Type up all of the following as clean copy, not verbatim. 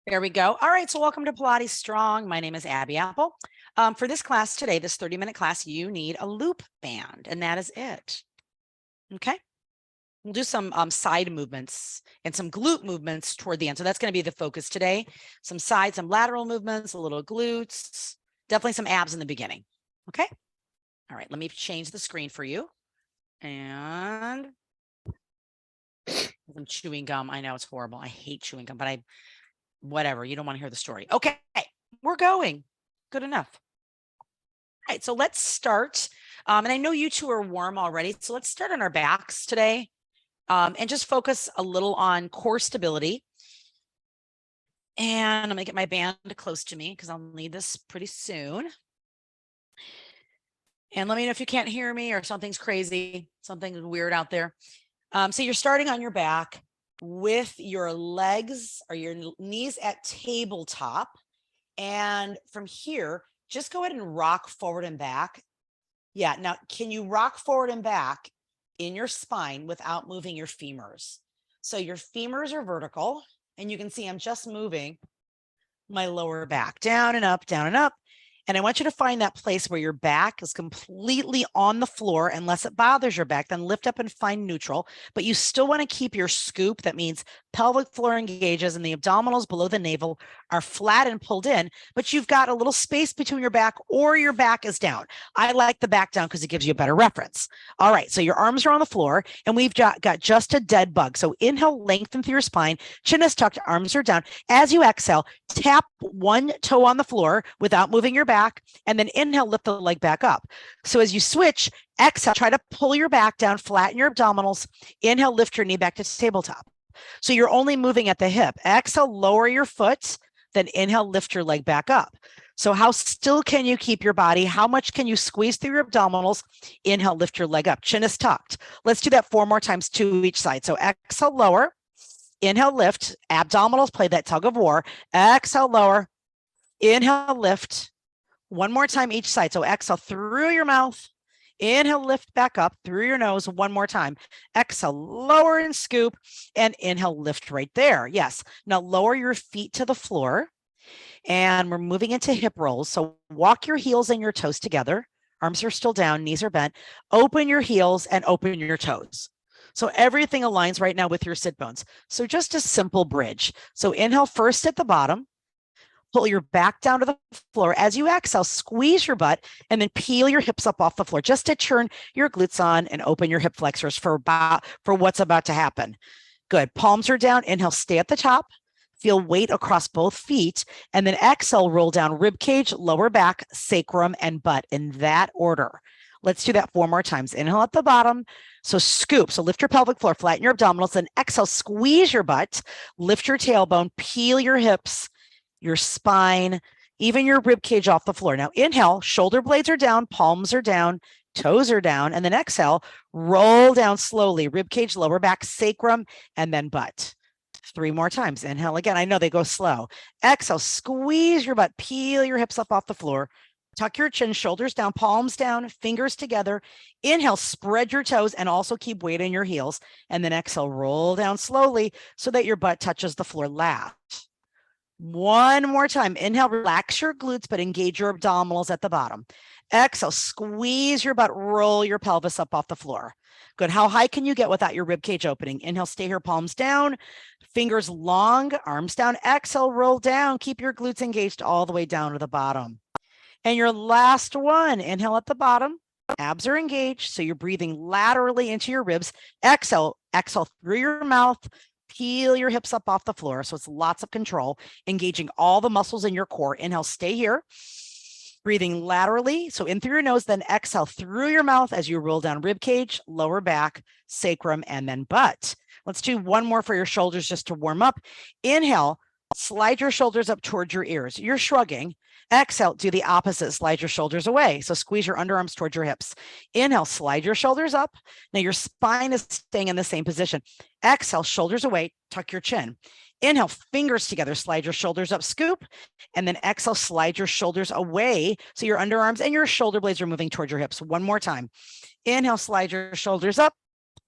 There we go. All right, so welcome to Pilates Strong. My name is Abby Apple. For this class today, this 30-minute class, you need a loop band, and that is it. Okay. We'll do some side movements and some glute movements toward the end. So that's going to be the focus today. Some side, some lateral movements, a little glutes, definitely some abs in the beginning. Okay. All right, let me change the screen for you. And I'm chewing gum. I know it's horrible. I hate chewing gum, but whatever. You don't want to hear the story. Okay, we're going. Good enough. All right, so let's start. And I know you two are warm already. So let's start on our backs today and just focus a little on core stability. And I'm going to get my band close to me because I'll need this pretty soon. And let me know if you can't hear me or something's crazy, something's weird out there. So you're starting on your back with your legs or your knees at tabletop. And from here, just go ahead and rock forward and back. Yeah. Now, can you rock forward and back in your spine without moving your femurs? So your femurs are vertical, and you can see I'm just moving my lower back down and up, down and up. And I want you to find that place where your back is completely on the floor, unless it bothers your back, then lift up and find neutral. But you still want to keep your scoop. That means pelvic floor engages and the abdominals below the navel are flat and pulled in, but you've got a little space between your back or your back is down. I like the back down because it gives you a better reference. All right, so your arms are on the floor and we've got just a dead bug. So inhale, lengthen through your spine, chin is tucked, arms are down. As you exhale, tap one toe on the floor without moving your back, and then inhale, lift the leg back up. So as you switch, exhale, try to pull your back down, flatten your abdominals. Inhale, lift your knee back to tabletop. So you're only moving at the hip. Exhale, lower your foot, then inhale, lift your leg back up. So how still can you keep your body? How much can you squeeze through your abdominals? Inhale, lift your leg up. Chin is tucked. Let's do that 4 more times, 2 each side. So exhale, lower. Inhale, lift. Abdominals play that tug of war. Exhale, lower. Inhale, lift. 1 more time each side. So exhale through your mouth. Inhale, lift back up through your nose 1 more time. Exhale, lower and scoop, and inhale, lift right there. Yes. Now lower your feet to the floor, and we're moving into hip rolls. So walk your heels and your toes together. Arms are still down, knees are bent. Open your heels and open your toes. So everything aligns right now with your sit bones. So just a simple bridge. So inhale first at the bottom. Pull your back down to the floor. As you exhale, squeeze your butt and then peel your hips up off the floor just to turn your glutes on and open your hip flexors for what's about to happen. Good. Palms are down. Inhale, stay at the top. Feel weight across both feet. And then exhale, roll down rib cage, lower back, sacrum, and butt in that order. Let's do that 4 more times. Inhale at the bottom. So scoop. So lift your pelvic floor, flatten your abdominals, then exhale, squeeze your butt, lift your tailbone, peel your hips, your spine, even your rib cage off the floor. Now inhale, shoulder blades are down, palms are down, toes are down, and then exhale, roll down slowly, rib cage, lower back, sacrum, and then butt. 3 more times. Inhale again. I know they go slow. Exhale, squeeze your butt, peel your hips up off the floor, tuck your chin, shoulders down, palms down, fingers together. Inhale, spread your toes and also keep weight in your heels. And then exhale, roll down slowly so that your butt touches the floor last. 1 more time. Inhale, relax your glutes, but engage your abdominals at the bottom. Exhale, squeeze your butt, roll your pelvis up off the floor. Good. How high can you get without your rib cage opening? Inhale, stay here, palms down, fingers long, arms down. Exhale, roll down. Keep your glutes engaged all the way down to the bottom. And your last one, inhale at the bottom. Abs are engaged, so you're breathing laterally into your ribs. Exhale through your mouth. Peel your hips up off the floor. So it's lots of control, engaging all the muscles in your core. Inhale, stay here. Breathing laterally. So in through your nose, then exhale through your mouth as you roll down rib cage, lower back, sacrum, and then butt. Let's do 1 more for your shoulders just to warm up. Inhale, slide your shoulders up towards your ears. You're shrugging. Exhale, do the opposite. Slide your shoulders away. So squeeze your underarms towards your hips. Inhale, slide your shoulders up. Now your spine is staying in the same position. Exhale, shoulders away, tuck your chin. Inhale, fingers together, slide your shoulders up, scoop. And then exhale, slide your shoulders away. So your underarms and your shoulder blades are moving towards your hips. 1 more time. Inhale, slide your shoulders up.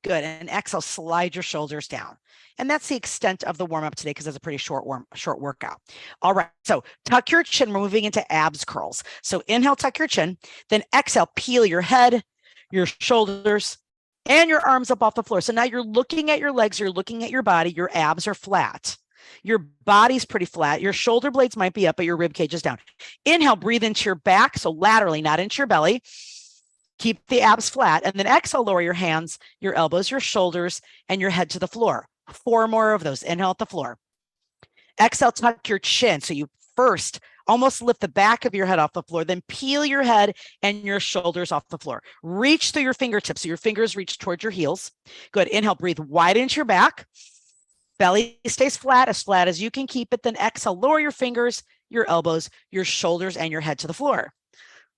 Good. And exhale, slide your shoulders down. And that's the extent of the warm-up today because it's a pretty short workout. All right. So tuck your chin. We're moving into abs curls. So inhale, tuck your chin. Then exhale, peel your head, your shoulders, and your arms up off the floor. So now you're looking at your legs, you're looking at your body, your abs are flat. Your body's pretty flat. Your shoulder blades might be up, but your rib cage is down. Inhale, breathe into your back. So laterally, not into your belly. Keep the abs flat. And then exhale, lower your hands, your elbows, your shoulders, and your head to the floor. 4 more of those. Inhale at the floor. Exhale, tuck your chin. So you first almost lift the back of your head off the floor, then peel your head and your shoulders off the floor. Reach through your fingertips. So your fingers reach towards your heels. Good. Inhale, breathe wide into your back. Belly stays flat as you can keep it. Then exhale, lower your fingers, your elbows, your shoulders, and your head to the floor.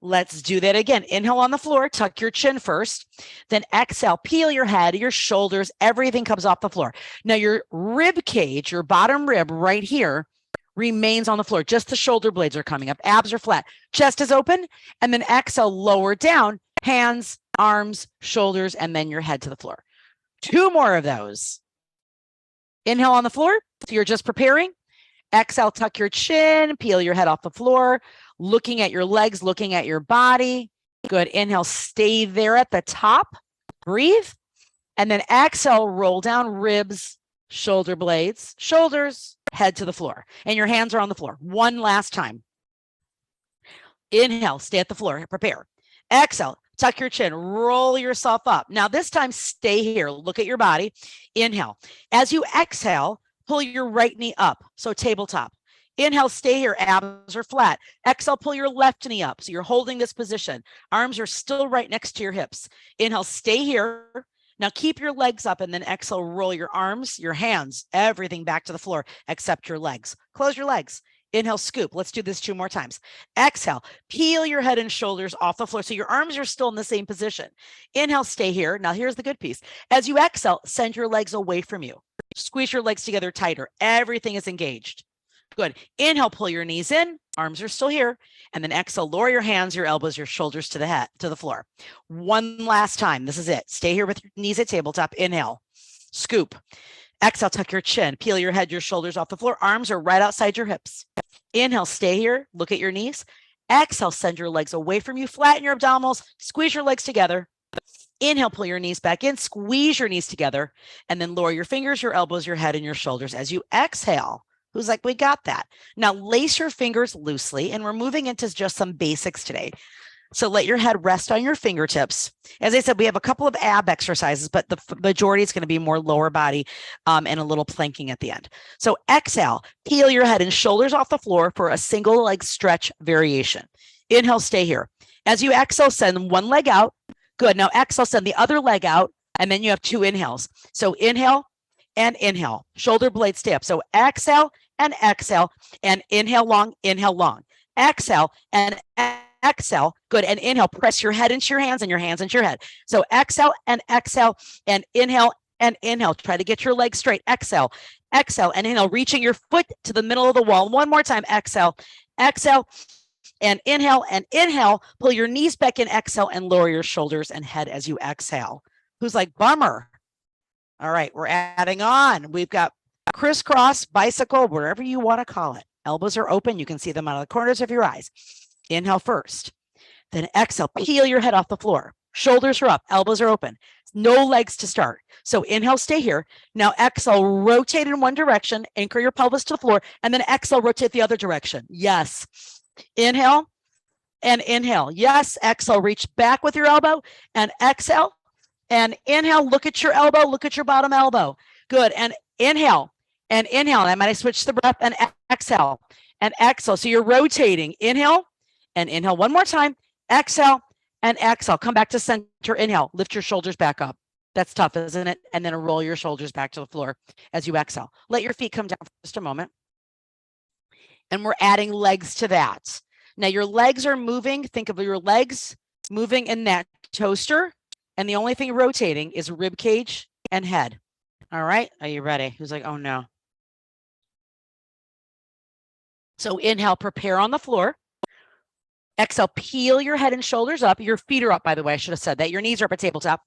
Let's do that again. Inhale on the floor, tuck your chin first. Then exhale, peel your head, your shoulders, everything comes off the floor. Now your rib cage, your bottom rib right here, remains on the floor. Just the shoulder blades are coming up. Abs are flat. Chest is open. And then exhale, lower down, hands, arms, shoulders, and then your head to the floor. 2 more of those. Inhale on the floor. So you're just preparing. Exhale, tuck your chin, peel your head off the floor, looking at your legs, looking at your body. Good. Inhale, stay there at the top. Breathe. And then exhale, roll down, ribs, shoulder blades, shoulders, head to the floor. And your hands are on the floor. 1 last time. Inhale, stay at the floor, prepare. Exhale, tuck your chin, roll yourself up. Now this time, stay here. Look at your body. Inhale. As you exhale, pull your right knee up. So tabletop. Inhale, stay here. Abs are flat. Exhale, pull your left knee up. So you're holding this position. Arms are still right next to your hips. Inhale, stay here. Now keep your legs up and then exhale, roll your arms, your hands, everything back to the floor except your legs. Close your legs. Inhale, scoop. Let's do this 2 more times. Exhale, peel your head and shoulders off the floor. So your arms are still in the same position. Inhale, stay here. Now here's the good piece. As you exhale, send your legs away from you. Squeeze your legs together tighter. Everything is engaged. Good. Inhale, pull your knees in. Arms are still here. And then exhale, lower your hands, your elbows, your shoulders to the head, to the floor. 1 last time. This is it. Stay here with your knees at tabletop. Inhale, scoop. Exhale, tuck your chin. Peel your head, your shoulders off the floor. Arms are right outside your hips. Inhale, stay here. Look at your knees. Exhale, send your legs away from you. Flatten your abdominals. Squeeze your legs together. Inhale, pull your knees back in. Squeeze your knees together. And then lower your fingers, your elbows, your head, and your shoulders as you exhale. Who's like, we got that. Now lace your fingers loosely, and we're moving into just some basics today. So let your head rest on your fingertips. As I said, we have a couple of ab exercises, but the majority is going to be more lower body and a little planking at the end. So exhale, peel your head and shoulders off the floor for a single leg stretch variation. Inhale, stay here. As you exhale, send 1 leg out. Good. Now exhale, send the other leg out, and then you have 2 inhales. So inhale and inhale. Shoulder blades stay up. So exhale and inhale long, exhale and exhale. Good. And inhale, press your head into your hands and your hands into your head. So exhale and inhale and inhale. Try to get your legs straight. Exhale and inhale, reaching your foot to the middle of the wall. 1 more time. Exhale and inhale. Pull your knees back in. Exhale and lower your shoulders and head as you exhale. Who's like, bummer? All right, we're adding on. We've got crisscross, bicycle, whatever you want to call it. Elbows are open. You can see them out of the corners of your eyes. Inhale first. Then exhale. Peel your head off the floor. Shoulders are up. Elbows are open. No legs to start. So inhale, stay here. Now exhale, rotate in one direction. Anchor your pelvis to the floor. And then exhale, rotate the other direction. Yes. Inhale and inhale. Yes. Exhale, reach back with your elbow and exhale. And inhale, look at your elbow, look at your bottom elbow. Good. And inhale. And I might switch the breath and exhale. And exhale. So you're rotating. Inhale and inhale 1 more time. Exhale and exhale. Come back to center. Inhale. Lift your shoulders back up. That's tough, isn't it? And then roll your shoulders back to the floor as you exhale. Let your feet come down for just a moment. And we're adding legs to that. Now your legs are moving. Think of your legs moving in that toaster. And the only thing rotating is rib cage and head. All right. Are you ready? Who's like, oh no. So inhale, prepare on the floor. Exhale, peel your head and shoulders up. Your feet are up, by the way. I should have said that. Your knees are up at tabletop.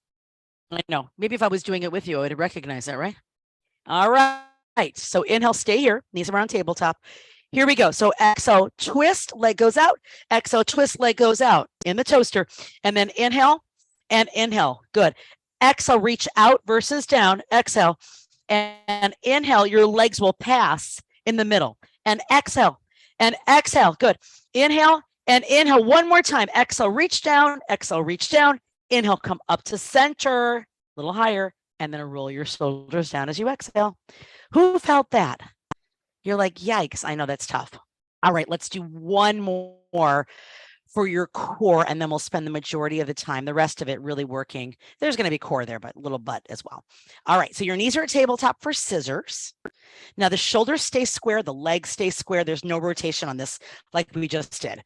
I know. Maybe if I was doing it with you, I would recognize that, right? All right. So inhale, stay here, knees around tabletop. Here we go. So exhale, twist, leg goes out. Exhale, twist, leg goes out in the toaster. And then inhale and inhale. Good. Exhale, reach out versus down. Exhale and inhale. Your legs will pass in the middle. And exhale and exhale. Good. Inhale and inhale one more time. Exhale, reach down. Exhale, reach down. Inhale, come up to center, a little higher, and then roll your shoulders down as you exhale. Who felt that? You're like, yikes, I know that's tough. All right, let's do one more for your core, and then we'll spend the majority of the time, the rest of it really working. There's going to be core there, but a little butt as well. All right, so your knees are at tabletop for scissors. Now the shoulders stay square, the legs stay square. There's no rotation on this like we just did.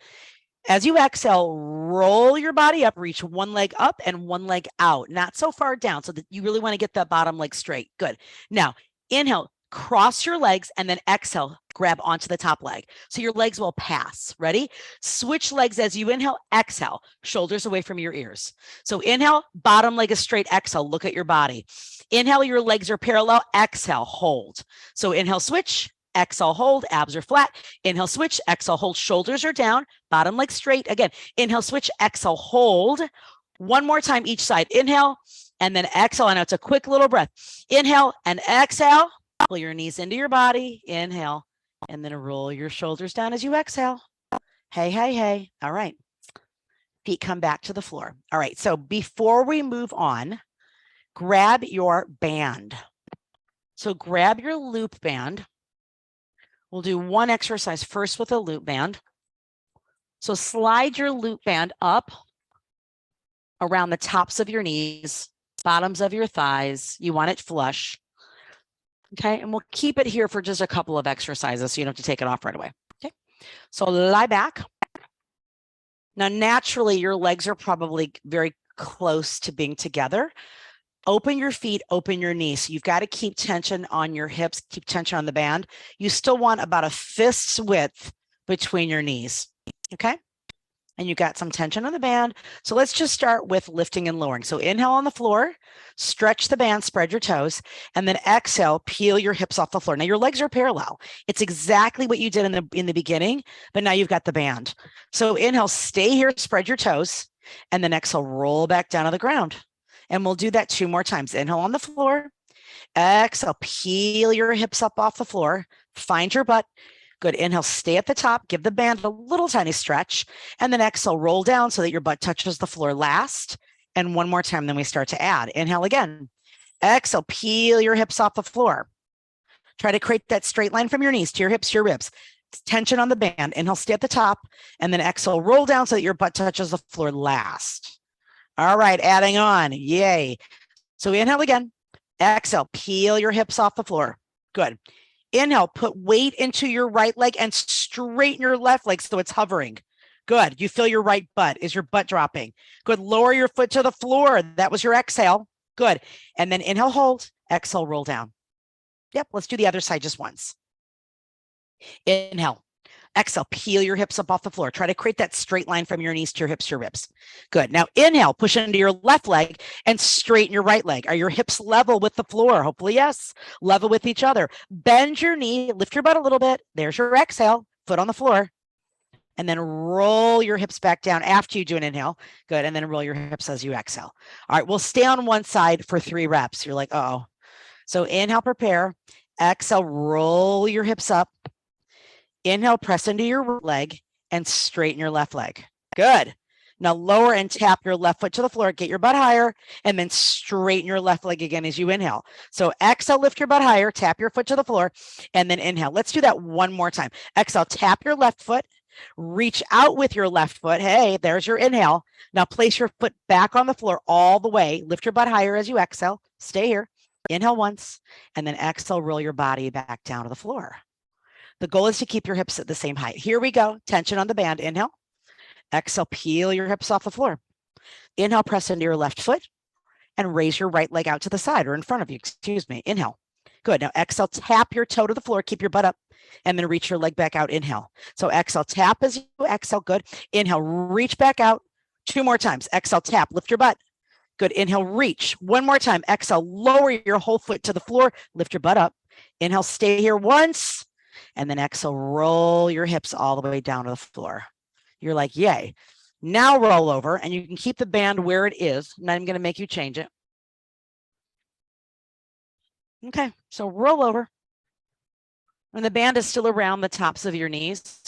As you exhale, roll your body up, reach one leg up and one leg out, not so far down, so that you really want to get that bottom leg straight. Good. Now, inhale, cross your legs, and then exhale, grab onto the top leg. So your legs will pass. Ready? Switch legs as you inhale, exhale, shoulders away from your ears. So inhale, bottom leg is straight, exhale, look at your body. Inhale, your legs are parallel, exhale, hold. So inhale, switch, exhale, hold, abs are flat. Inhale, switch, exhale, hold, shoulders are down, bottom leg straight. Again, inhale, switch, exhale, hold. One more time each side. Inhale, and then exhale. I know it's a quick little breath. Inhale and exhale. Pull your knees into your body. Inhale, and then roll your shoulders down as you exhale. Hey, hey, hey. All right. Feet come back to the floor. All right. So before we move on, grab your band. So grab your loop band. We'll do one exercise first with a loop band. So slide your loop band up around the tops of your knees, bottoms of your thighs. You want it flush. Okay, and we'll keep it here for just a couple of exercises so you don't have to take it off right away. Okay, so lie back. Now, naturally, your legs are probably very close to being together. Open your feet, open your knees. So you've got to keep tension on your hips, keep tension on the band. You still want about a fist's width between your knees, okay? And you got some tension on the band. So let's just start with lifting and lowering. So inhale on the floor, stretch the band, spread your toes, and then exhale, peel your hips off the floor. Now your legs are parallel. It's exactly what you did in the beginning, but now you've got the band. So inhale, stay here, spread your toes, and then exhale, roll back down to the ground. And we'll do that 2 more times. Inhale on the floor, exhale, peel your hips up off the floor, find your butt. Good. Inhale, stay at the top, give the band a little tiny stretch, and then exhale, roll down so that your butt touches the floor last. And one more time, then we start to add. Inhale again. Exhale, peel your hips off the floor. Try to create that straight line from your knees to your hips, your ribs. Tension on the band. Inhale, stay at the top, and then exhale, roll down so that your butt touches the floor last. All right, adding on. Yay. So inhale again. Exhale, peel your hips off the floor. Good. Inhale, put weight into your right leg and straighten your left leg so it's hovering. Good. You feel your right butt. Is your butt dropping? Good. Lower your foot to the floor. That was your exhale. Good. And then inhale, hold. Exhale, roll down. Yep. Let's do the other side just once. Inhale. Exhale, peel your hips up off the floor. Try to create that straight line from your knees to your hips, your ribs. Good. Now inhale, push into your left leg and straighten your right leg. Are your hips level with the floor? Hopefully, yes. Level with each other. Bend your knee, lift your butt a little bit. There's your exhale, foot on the floor. And then roll your hips back down after you do an inhale. Good. And then roll your hips as you exhale. All right, we'll stay on one side for 3 reps. You're like, uh-oh. So inhale, prepare. Exhale, roll your hips up. Inhale, press into your leg and straighten your left leg. Good. Now lower and tap your left foot to the floor. Get your butt higher and then straighten your left leg again as you inhale. So exhale, lift your butt higher, tap your foot to the floor, and then inhale. Let's do that one more time. Exhale, tap your left foot, reach out with your left foot. Hey, there's your inhale. Now place your foot back on the floor all the way. Lift your butt higher as you exhale. Stay here. Inhale once, and then exhale, roll your body back down to the floor. The goal is to keep your hips at the same height. Here we go. Tension on the band. Inhale. Exhale, peel your hips off the floor. Inhale, press into your left foot and raise your right leg out to the side or in front of you. Excuse me. Inhale. Good. Now exhale, tap your toe to the floor. Keep your butt up and then reach your leg back out. Inhale. So exhale, tap as you exhale. Good. Inhale, reach back out. 2 more times. Exhale, tap. Lift your butt. Good. Inhale, reach. One more time. Exhale, lower your whole foot to the floor. Lift your butt up. Inhale, stay here once. And then exhale, roll your hips all the way down to the floor. You're like, yay. Now roll over, and you can keep the band where it is. Not even going to make you change it. Okay, so roll over. And the band is still around the tops of your knees.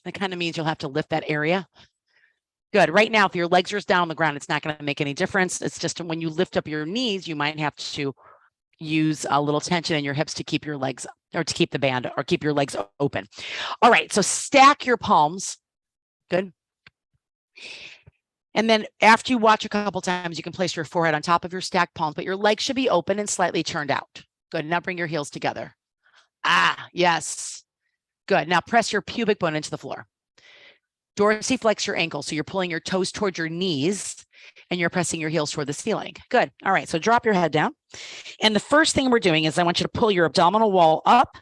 That kind of means you'll have to lift that area. Good. Right now, if your legs are down on the ground, it's not going to make any difference. It's just when you lift up your knees, you might have to use a little tension in your hips to keep your legs, or to keep the band, or keep your legs open. All right, so stack your palms. Good. And then after you watch a couple times, you can place your forehead on top of your stacked palms, but your legs should be open and slightly turned out. Good. Now bring your heels together. Ah, yes. Good. Now press your pubic bone into the floor. Dorsiflex your ankles. So you're pulling your toes towards your knees and you're pressing your heels toward the ceiling. Good. All right. So drop your head down. And the first thing we're doing is I want you to pull your abdominal wall up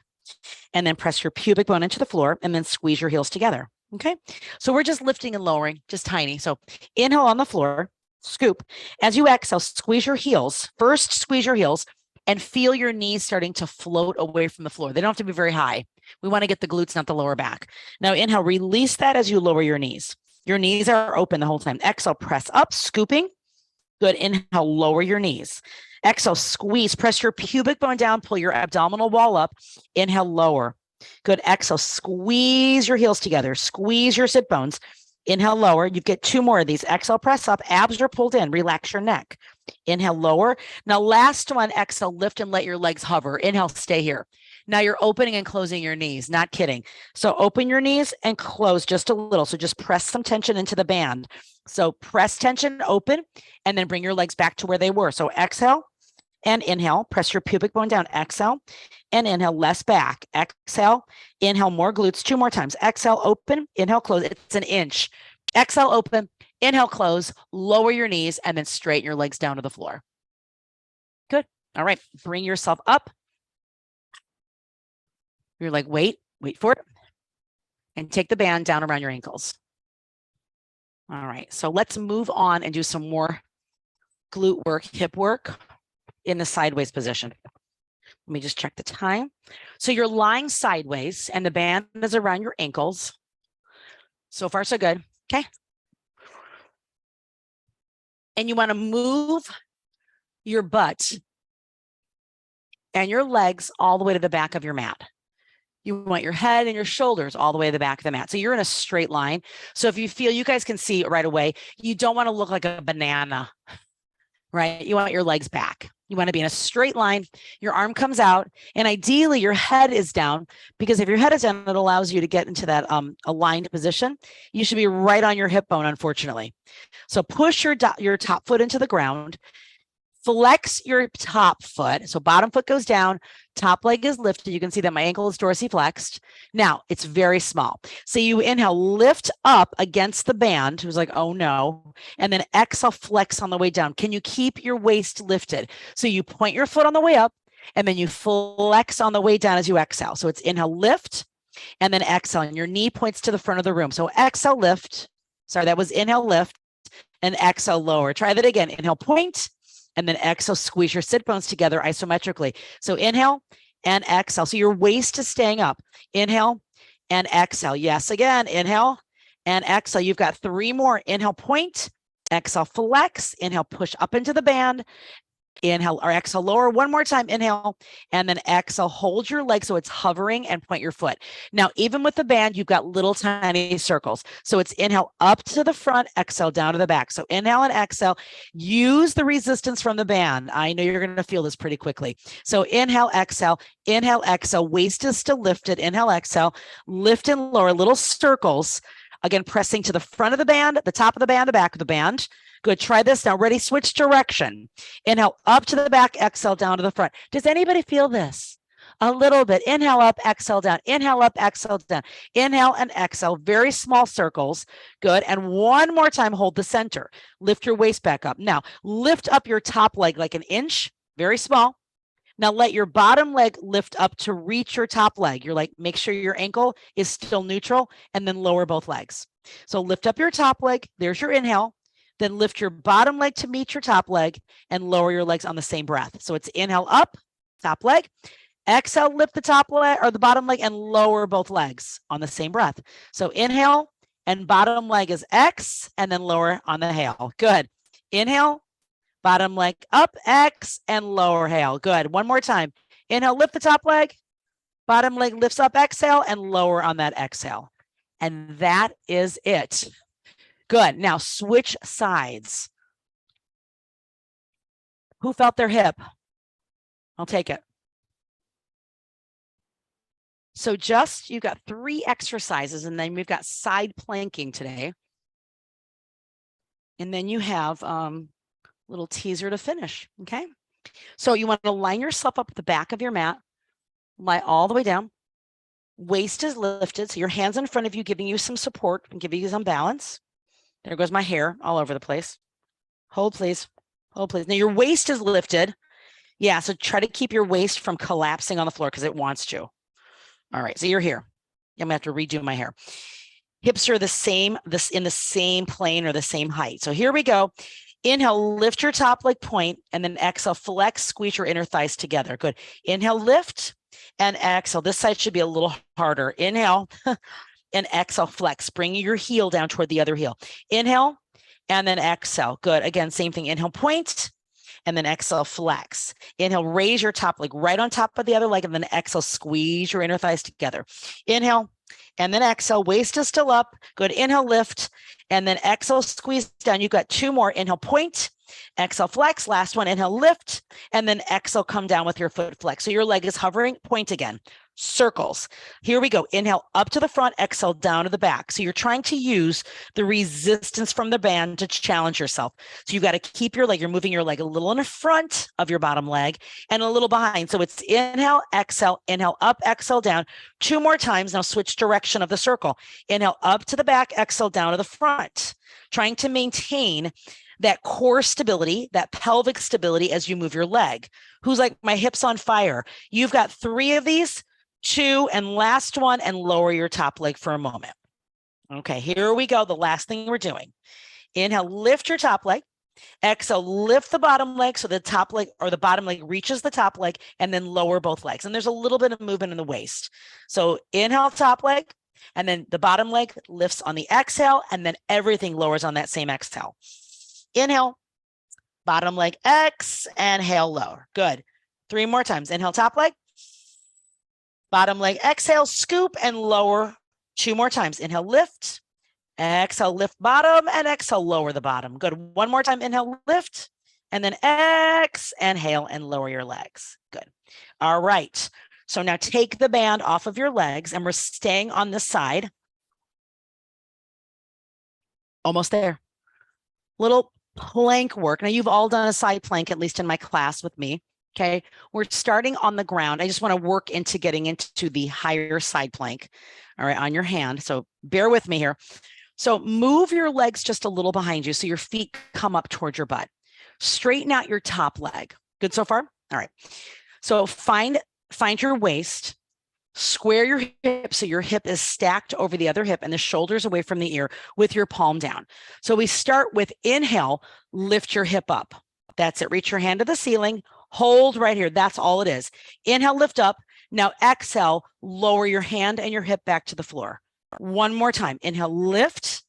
and then press your pubic bone into the floor and then squeeze your heels together. Okay. So we're just lifting and lowering, just tiny. So inhale on the floor, scoop. As you exhale, squeeze your heels. First, squeeze your heels and feel your knees starting to float away from the floor. They don't have to be very high. We want to get the glutes, not the lower back. Now inhale, release that as you lower your knees. Your knees are open the whole time. Exhale, press up, scooping. Good. Inhale, lower your knees. Exhale, squeeze, press your pubic bone down, pull your abdominal wall up. Inhale, lower. Good. Exhale, squeeze your heels together. Squeeze your sit bones. Inhale, lower. You get two more of these. Exhale, press up. Abs are pulled in. Relax your neck. Inhale, lower. Now, last one, exhale, lift and let your legs hover. Inhale, stay here. Now you're opening and closing your knees. Not kidding. So open your knees and close just a little. So just press some tension into the band. So press tension, open, and then bring your legs back to where they were. So exhale and inhale. Press your pubic bone down. Exhale and inhale, less back. Exhale, inhale, more glutes. Two more times. Exhale, open, inhale, close. It's an inch. Exhale, open, inhale, close, lower your knees, and then straighten your legs down to the floor. Good. All right. Bring yourself up. You're like, wait for it. And take the band down around your ankles. All right. So let's move on and do some more glute work, hip work in the sideways position. Let me just check the time. So you're lying sideways and the band is around your ankles. So far, so good. Okay. And you want to move your butt and your legs all the way to the back of your mat. You want your head and your shoulders all the way to the back of the mat. So you're in a straight line. So if you feel, you guys can see right away, you don't want to look like a banana, right? You want your legs back. You want to be in a straight line. Your arm comes out and ideally your head is down, because if your head is down, it allows you to get into that aligned position. You should be right on your hip bone, unfortunately. So push your top foot into the ground. Flex your top foot. So bottom foot goes down, top leg is lifted. You can see that my ankle is dorsiflexed. Now it's very small. So you inhale, lift up against the band. Who's like, oh no. And then exhale, flex on the way down. Can you keep your waist lifted? So you point your foot on the way up and then you flex on the way down as you exhale. So it's inhale, lift, and then exhale. And your knee points to the front of the room. So exhale, lift. Sorry, that was inhale, lift, and exhale, lower. Try that again. Inhale, point. And then exhale, squeeze your sit bones together isometrically. So inhale and exhale. So your waist is staying up. Inhale and exhale. Yes, again, inhale and exhale. You've got three more. Inhale, point, exhale, flex, inhale, push up into the band. Inhale or exhale, lower. One more time, inhale, and then exhale, hold your leg so it's hovering and point your foot. Now, even with the band, you've got little tiny circles. So it's inhale up to the front, exhale down to the back. So inhale and exhale, use the resistance from the band. I know you're going to feel this pretty quickly. So inhale, exhale, waist is still lifted. Inhale, exhale, lift and lower, little circles. Again, pressing to the front of the band, the top of the band, the back of the band. Good. Try this now. Ready? Switch direction. Inhale up to the back, exhale down to the front. Does anybody feel this? A little bit. Inhale up, exhale down. Inhale up, exhale down. Inhale and exhale. Very small circles. Good. And one more time, hold the center. Lift your waist back up. Now, lift up your top leg like an inch. Very small. Now let your bottom leg lift up to reach your top leg. You're like, make sure your ankle is still neutral and then lower both legs. So lift up your top leg. There's your inhale. Then lift your bottom leg to meet your top leg and lower your legs on the same breath. So it's inhale up, top leg. Exhale, lift the top leg or the bottom leg and lower both legs on the same breath. So inhale and bottom leg is X and then lower on the hail. Good. Inhale, bottom leg up, X and lower hail. Good. One more time. Inhale, lift the top leg. Bottom leg lifts up, exhale, and lower on that exhale. And that is it. Good. Now switch sides. Who felt their hip? I'll take it. So you've got 3 exercises, and then we've got side planking today. And then you have a little teaser to finish, okay? So you want to line yourself up at the back of your mat, lie all the way down. Waist is lifted, so your hands in front of you, giving you some support and giving you some balance. There goes my hair all over the place. Hold, please. Hold, please. Now your waist is lifted. Yeah, so try to keep your waist from collapsing on the floor because it wants to. All right, so you're here. I'm gonna have to redo my hair. Hips are the same, in the same plane or the same height. So here we go. Inhale, lift your top leg point, and then exhale, flex, squeeze your inner thighs together. Good. Inhale, lift, and exhale. This side should be a little harder. Inhale, and exhale, flex. Bring your heel down toward the other heel. Inhale, and then exhale. Good. Again, same thing. Inhale, point, and then exhale, flex. Inhale, raise your top leg right on top of the other leg, and then exhale, squeeze your inner thighs together. Inhale, and then exhale, waist is still up. Good. Inhale, lift, and then exhale, squeeze down. You've got 2 more. Inhale, point, exhale, flex. Last one, inhale, lift, and then exhale, come down with your foot flex. So your leg is hovering, point again. Circles. Here we go. Inhale up to the front, exhale down to the back. So you're trying to use the resistance from the band to challenge yourself. So you've got to keep your leg, you're moving your leg a little in the front of your bottom leg and a little behind. So it's inhale, inhale up, exhale down. 2 more times. Now switch direction of the circle. Inhale up to the back, exhale down to the front. Trying to maintain that core stability, that pelvic stability as you move your leg. Who's like, my hip's on fire? You've got 3 of these. 2 and last one, and lower your top leg for a moment. Okay, here we go. The last thing we're doing. Inhale, lift your top leg. Exhale, lift the bottom leg so the top leg or the bottom leg reaches the top leg, and then lower both legs. And there's a little bit of movement in the waist. So inhale, top leg, and then the bottom leg lifts on the exhale, and then everything lowers on that same exhale. Inhale, bottom leg, X, and exhale, lower. Good. 3 more times. Inhale, top leg. Bottom leg, exhale, scoop and lower. 2 more times. Inhale, lift, exhale, lift bottom, and exhale, lower the bottom. Good. 1 more time. Inhale, lift, and then exhale and lower your legs. Good. All right. So now take the band off of your legs, and we're staying on this side. Almost there. Little plank work. Now you've all done a side plank, at least in my class with me. Okay, we're starting on the ground. I just want to work into getting into the higher side plank, all right, on your hand. So bear with me here. So move your legs just a little behind you so your feet come up towards your butt. Straighten out your top leg. Good so far? All right. So find your waist, square your hip so your hip is stacked over the other hip and the shoulders away from the ear with your palm down. So we start with inhale, lift your hip up. That's it. Reach your hand to the ceiling. Hold right here. That's all it is. Inhale, lift up. Now exhale, lower your hand and your hip back to the floor. 1 more time. Inhale, lift.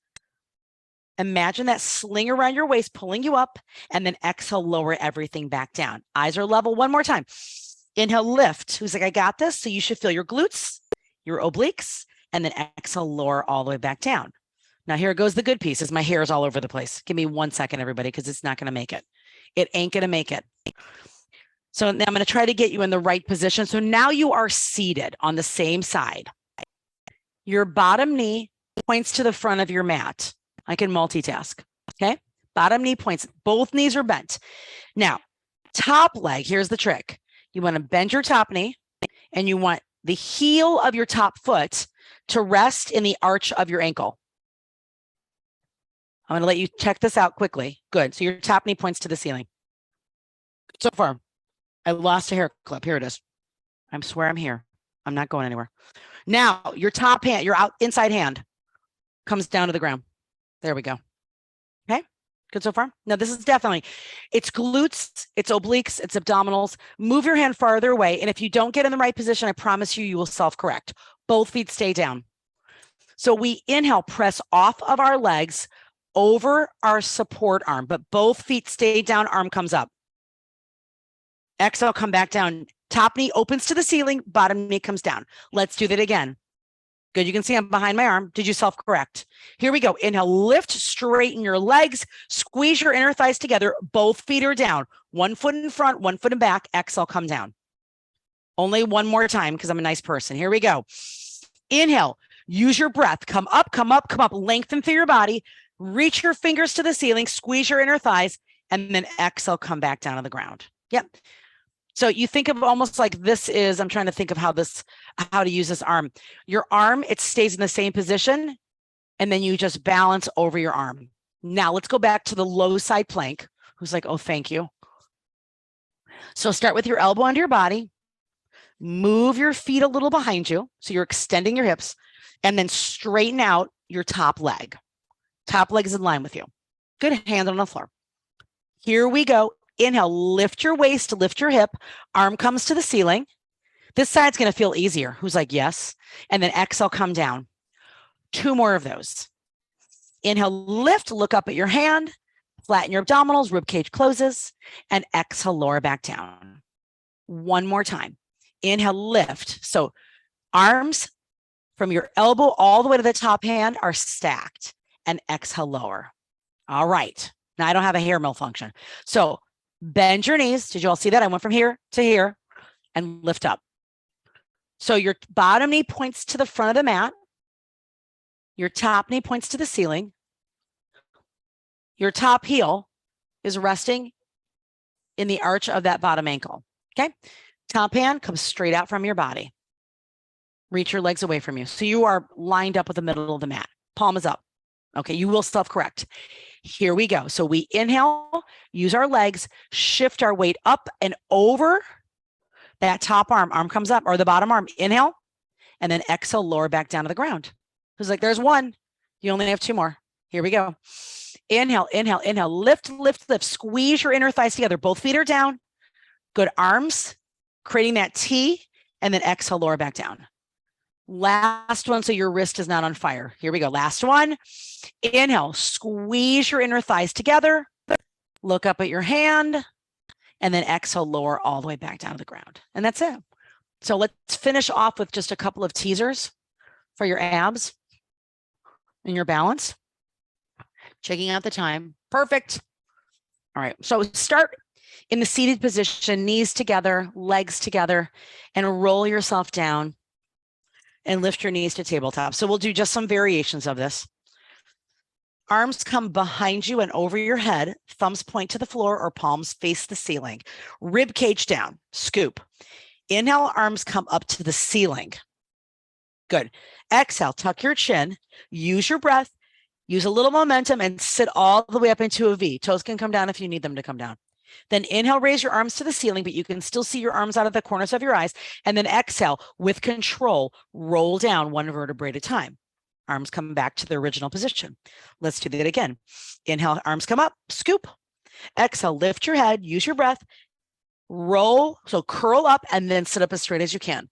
Imagine that sling around your waist, pulling you up, and then exhale, lower everything back down. Eyes are level. 1 more time. Inhale, lift. Who's like, I got this? So you should feel your glutes, your obliques, and then exhale, lower all the way back down. Now here goes the good piece, as my hair is all over the place. Give me 1 second, everybody, because it's not going to make it. It ain't going to make it. So now I'm going to try to get you in the right position. So now you are seated on the same side. Your bottom knee points to the front of your mat. I can multitask. Okay. Bottom knee points. Both knees are bent. Now, top leg, here's the trick. You want to bend your top knee and you want the heel of your top foot to rest in the arch of your ankle. I'm going to let you check this out quickly. Good. So your top knee points to the ceiling. So far. I lost a hair clip. Here it is. I swear I'm here. I'm not going anywhere. Now, your top hand, your inside hand comes down to the ground. There we go. Okay, Good so far? Now this is definitely, it's glutes, it's obliques, it's abdominals. Move your hand farther away. And if you don't get in the right position, I promise you, you will self-correct. Both feet stay down. So we inhale, press off of our legs over our support arm, but both feet stay down, arm comes up. Exhale, come back down. Top knee opens to the ceiling, bottom knee comes down. Let's do that again. Good, you can see I'm behind my arm. Did you self-correct? Here we go. Inhale, lift, straighten your legs, squeeze your inner thighs together. Both feet are down. 1 foot in front, 1 foot in back. Exhale, come down. Only one more time because I'm a nice person. Here we go. Inhale, use your breath. Come up, come up, come up. Lengthen through your body. Reach your fingers to the ceiling, squeeze your inner thighs, and then exhale, come back down to the ground. Yep. So you think of almost like this is, I'm trying to think of how to use this arm. Your arm, it stays in the same position, and then you just balance over your arm. Now let's go back to the low side plank. Who's like, oh, thank you. So start with your elbow under your body, move your feet a little behind you. So you're extending your hips, and then straighten out your top leg. Top leg is in line with you. Good, hand on the floor. Here we go. Inhale, lift your waist, lift your hip, arm comes to the ceiling. This side's going to feel easier. Who's like, yes. And then exhale, come down. 2 more of those. Inhale, lift, look up at your hand, flatten your abdominals, rib cage closes, and exhale, lower back down. 1 more time. Inhale, lift. So arms from your elbow all the way to the top hand are stacked, and exhale, lower. All right. Now I don't have a hair malfunction. So bend your knees. Did you all see that? I went from here to here and lift up. So your bottom knee points to the front of the mat. Your top knee points to the ceiling. Your top heel is resting in the arch of that bottom ankle. Okay. Top hand comes straight out from your body. Reach your legs away from you. So you are lined up with the middle of the mat. Palm is up. Okay. You will self-correct. Here we go. So we inhale, use our legs, shift our weight up and over that top arm. Arm comes up, or the bottom arm. Inhale, and then exhale, lower back down to the ground. Who's like, there's 1. You only have 2 more. Here we go. Inhale, inhale, inhale. Lift, lift, lift. Squeeze your inner thighs together. Both feet are down. Good, arms, creating that T, and then exhale, lower back down. Last one, so your wrist is not on fire. Here we go. Last one. Inhale, squeeze your inner thighs together. Look up at your hand, and then exhale, lower all the way back down to the ground. And that's it. So let's finish off with just a couple of teasers for your abs and your balance. Checking out the time. Perfect. All right. So start in the seated position, knees together, legs together, and roll yourself down and lift your knees to tabletop. So we'll do just some variations of this. Arms come behind you and over your head. Thumbs point to the floor or palms face the ceiling. Rib cage down, scoop. Inhale, arms come up to the ceiling. Good. Exhale, tuck your chin, use your breath, use a little momentum, and sit all the way up into a V. Toes can come down if you need them to come down. Then inhale, raise your arms to the ceiling, but you can still see your arms out of the corners of your eyes. And then exhale, with control, roll down 1 vertebrae at a time. Arms come back to the original position. Let's do that again. Inhale, arms come up, scoop. Exhale, lift your head, use your breath, roll, so curl up, and then sit up as straight as you can.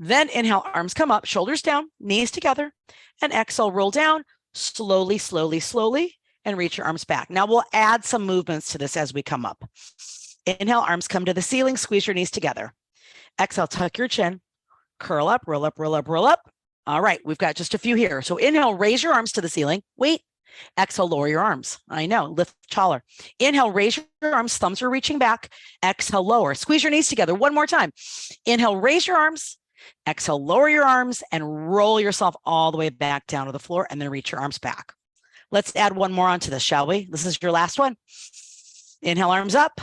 Then inhale, arms come up, shoulders down, knees together, and exhale, roll down, slowly, slowly, slowly, and reach your arms back. Now we'll add some movements to this as we come up. Inhale, arms come to the ceiling, squeeze your knees together. Exhale, tuck your chin, curl up, roll up, roll up, roll up. All right, we've got just a few here. So inhale, raise your arms to the ceiling. Wait. Exhale, lower your arms. I know, lift taller. Inhale, raise your arms, thumbs are reaching back. Exhale, lower. Squeeze your knees together 1 more time. Inhale, raise your arms. Exhale, lower your arms and roll yourself all the way back down to the floor and then reach your arms back. Let's add 1 more onto this, shall we? This is your last one. Inhale, arms up.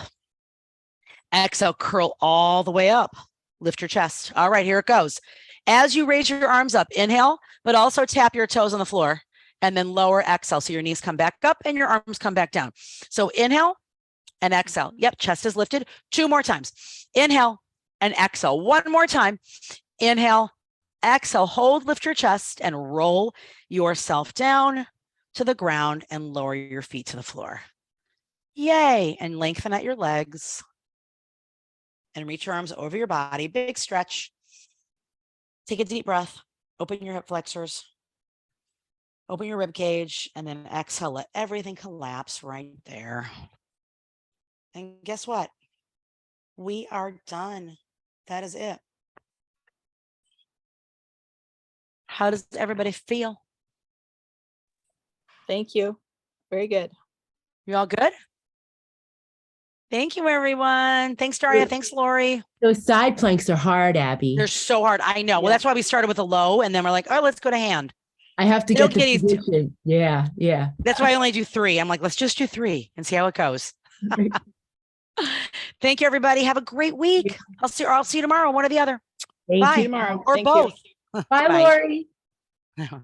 Exhale, curl all the way up. Lift your chest. All right, here it goes. As you raise your arms up, inhale, but also tap your toes on the floor and then lower, exhale. So your knees come back up and your arms come back down. So inhale and exhale. Yep, chest is lifted. 2 more times. Inhale and exhale. 1 more time. Inhale, exhale, hold, lift your chest and roll yourself down to the ground and lower your feet to the floor. Yay. And lengthen out your legs. And reach your arms over your body. Big stretch. Take a deep breath. Open your hip flexors. Open your rib cage. And then exhale. Let everything collapse right there. And guess what? We are done. That is it. How does everybody feel? Thank you. Very good. You all good? Thank you, everyone. Thanks, Daria. Thanks, Lori. Those side planks are hard, Abby. They're so hard. I know. Well, Yeah. that's why we started with a low, and then we're like, oh, let's go to hand. I have to They get don't the get easy. position. Yeah, yeah. That's why I only do 3. I'm like, let's just do 3 and see how it goes. Thank you, everybody. Have a great week. I'll see you tomorrow, one or the other. Thank Bye. you. Tomorrow. Or Thank you. both. Bye, Bye. Lori.